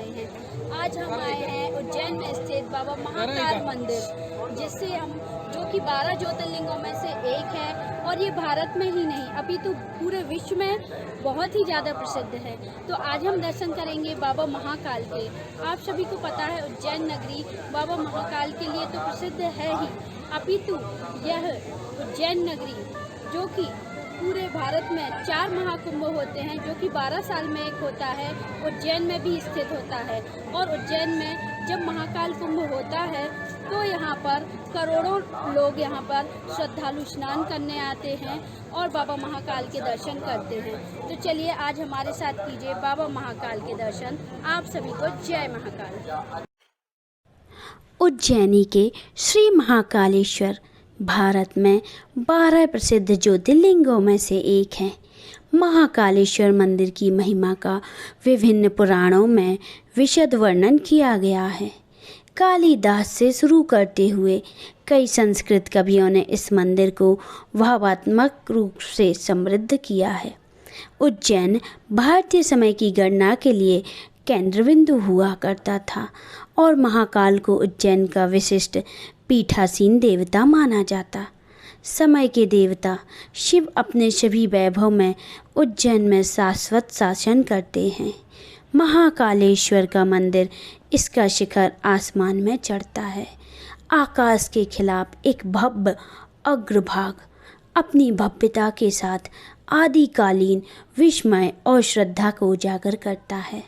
आए हैं। आज हम आए हैं उज्जैन में स्थित बाबा महाकाल मंदिर, जिससे हम जो कि 12 ज्योतिर्लिंगों में से एक है और ये भारत में ही नहीं अपितु पूरे विश्व में बहुत ही ज़्यादा प्रसिद्ध है। तो आज हम दर्शन करेंगे बाबा महाकाल के। आप सभी को पता है उज्जैन नगरी बाबा महाकाल के लिए तो प्रसिद्ध है ही, अपितु यह उज्जैन नगरी जो कि पूरे भारत में 4 महाकुंभ होते हैं, जो कि 12 साल में एक होता है, उज्जैन में भी स्थित होता है। और उज्जैन में जब महाकाल कुंभ होता है तो यहाँ पर करोड़ों लोग यहाँ पर श्रद्धालु स्नान करने आते हैं और बाबा महाकाल के दर्शन करते हैं। तो चलिए आज हमारे साथ कीजिए बाबा महाकाल के दर्शन। आप सभी को जय महाकाल। उज्जैनी के श्री महाकालेश्वर भारत में 12 प्रसिद्ध ज्योतिर्लिंगों में से एक हैं। महाकालेश्वर मंदिर की महिमा का विभिन्न पुराणों में विशद वर्णन किया गया है। कालिदास से शुरू करते हुए कई संस्कृत कवियों ने इस मंदिर को भावात्मक रूप से समृद्ध किया है। उज्जैन भारतीय समय की गणना के लिए केंद्र बिंदु हुआ करता था और महाकाल को उज्जैन का विशिष्ट पीठासीन देवता माना जाता। समय के देवता शिव अपने सभी वैभव में उज्जैन में शाश्वत शासन करते हैं। महाकालेश्वर का मंदिर, इसका शिखर आसमान में चढ़ता है। आकाश के खिलाफ एक भव्य अग्रभाग अपनी भव्यता के साथ आदिकालीन विस्मय और श्रद्धा को उजागर करता है।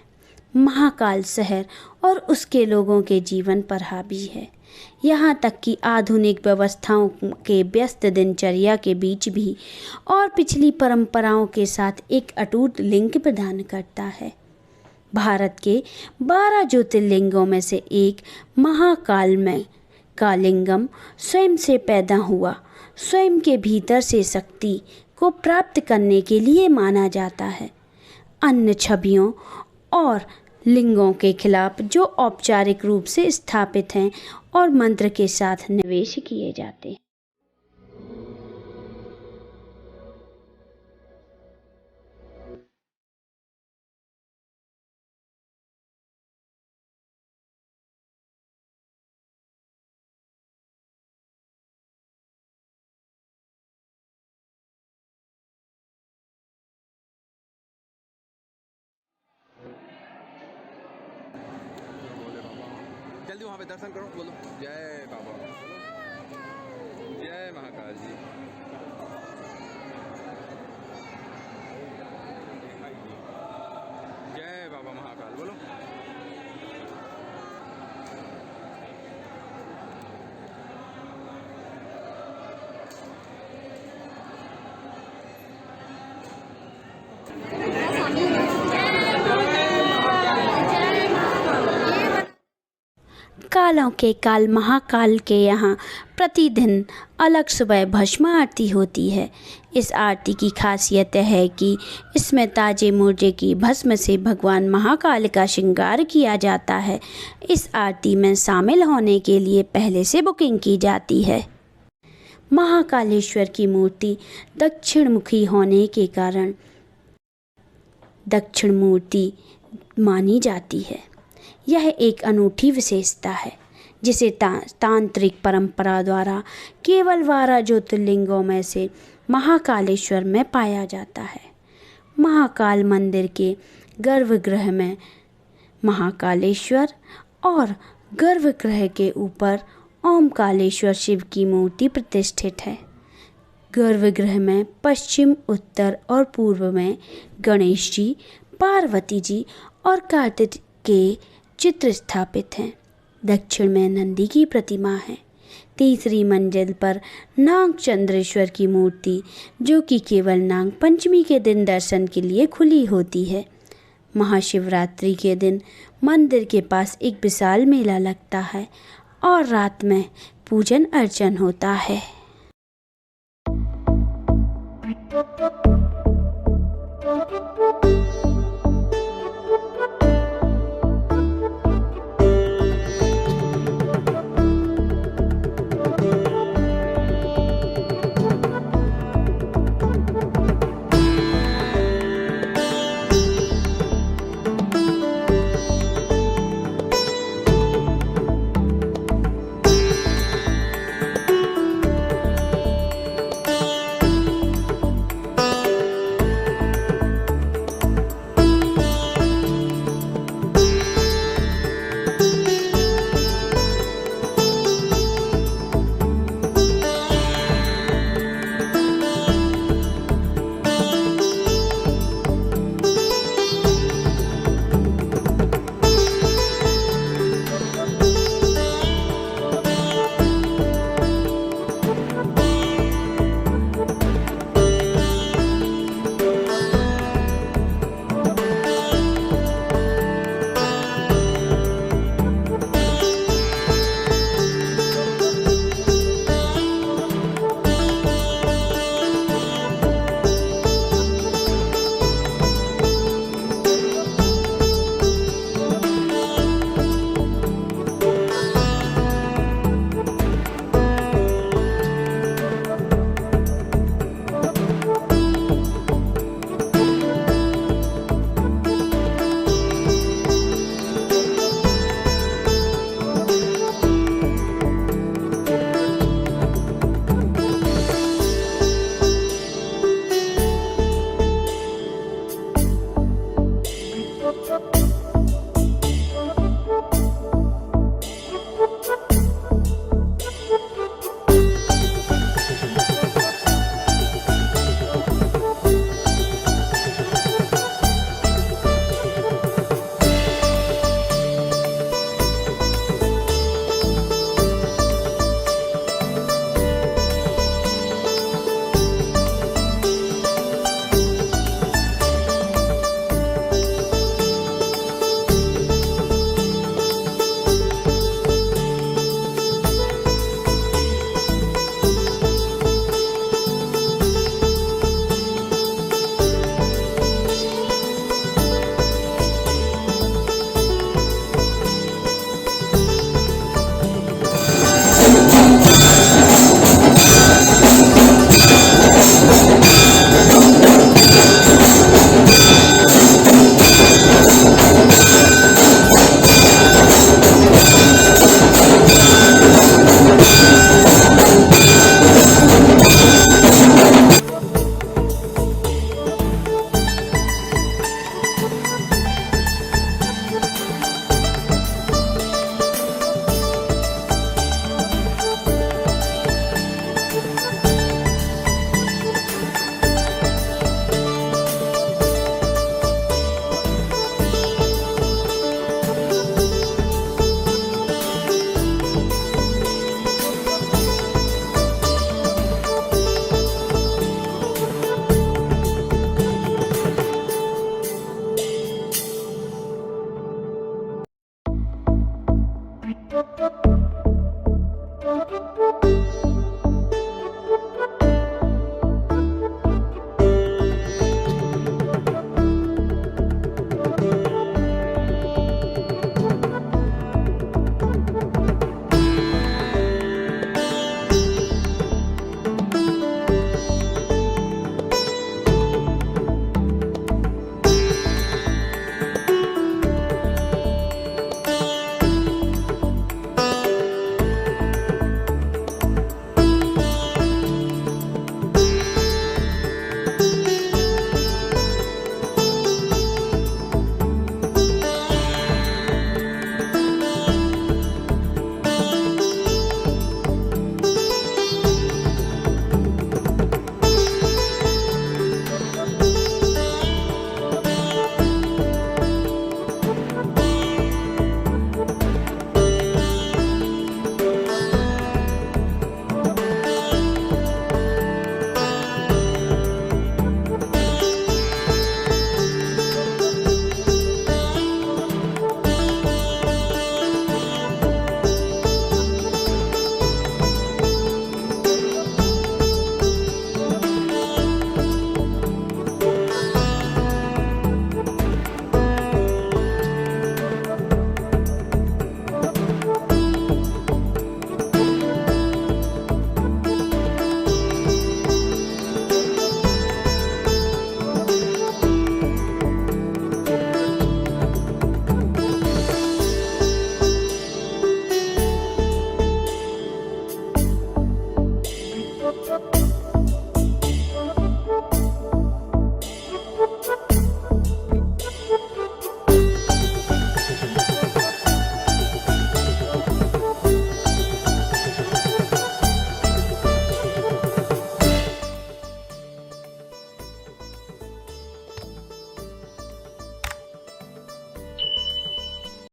महाकाल शहर और उसके लोगों के जीवन पर हावी है, यहाँ तक कि आधुनिक व्यवस्थाओं के व्यस्त दिनचर्या के बीच भी और पिछली परंपराओं के साथ एक अटूट लिंक प्रदान करता है। भारत के 12 ज्योतिर्लिंगों में से एक महाकाल में का लिंगम स्वयं से पैदा हुआ, स्वयं के भीतर से शक्ति को प्राप्त करने के लिए माना जाता है। अन्य छवियों और लिंगों के खिलाफ जो औपचारिक रूप से स्थापित हैं और मंत्र के साथ निवेश किए जाते हैं। जल्दी वहाँ पे दर्शन करो, बोलो जय बाबा, जय महाकाल जी। जय बाबा महाकाल बोलो। कालों के काल महाकाल के यहाँ प्रतिदिन अलग सुबह भस्म आरती होती है। इस आरती की खासियत है कि इसमें ताजे मुर्जे की भस्म से भगवान महाकाल का श्रृंगार किया जाता है। इस आरती में शामिल होने के लिए पहले से बुकिंग की जाती है। महाकालेश्वर की मूर्ति दक्षिणमुखी होने के कारण दक्षिण मूर्ति मानी जाती है। यह एक अनूठी विशेषता है जिसे तांत्रिक परंपरा द्वारा केवल 12 ज्योतिर्लिंगों में से महाकालेश्वर में पाया जाता है। महाकाल मंदिर के गर्भगृह में महाकालेश्वर और गर्भगृह के ऊपर ओमकालेश्वर शिव की मूर्ति प्रतिष्ठित है। गर्भगृह में पश्चिम, उत्तर और पूर्व में गणेश जी, पार्वती जी और कार्तिक के चित्र स्थापित हैं। दक्षिण में नंदी की प्रतिमा है। तीसरी मंजिल पर नाग चंद्रेश्वर की मूर्ति, जो कि केवल नाग पंचमी के दिन दर्शन के लिए खुली होती है। महाशिवरात्रि के दिन मंदिर के पास एक विशाल मेला लगता है और रात में पूजन अर्चन होता है। है।